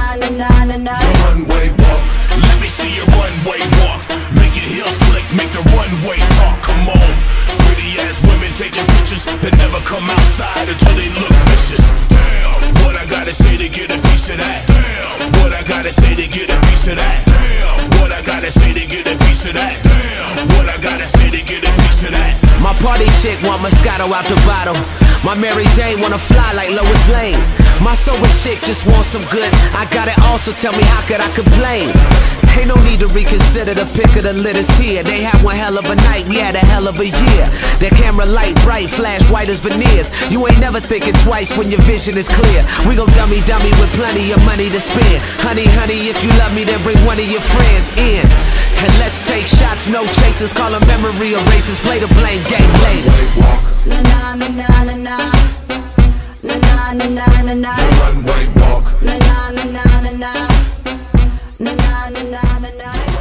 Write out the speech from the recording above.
The runway walk. Let me see your runway walk. Make your heels click, make the runway talk. Come on. Pretty ass women taking pictures that never come outside until they look vicious. Damn. What I gotta say to get a piece of that? Damn. What I gotta say to get a piece of that? Damn. What I gotta say to get a piece of that? Damn. What I gotta say to get a piece of that? My party chick want Moscato out the bottle. My Mary Jane wanna fly like Lois Lane. My sober chick just wants some good. I got it all, so tell me how could I complain? Ain't no need to reconsider, the pick of the litters here. They had one hell of a night, we had a hell of a year. Their camera light bright, flash white as veneers. You ain't never thinking twice when your vision is clear. We gon' dummy with plenty of money to spend. Honey, honey, if you love me, then bring one of your friends in. And let's take shots, no chasers, call them memory erasers. Play the blame game later. Na na na na na na. Na na na na na na. The runway walk. Na na na na na na. Na na na na na.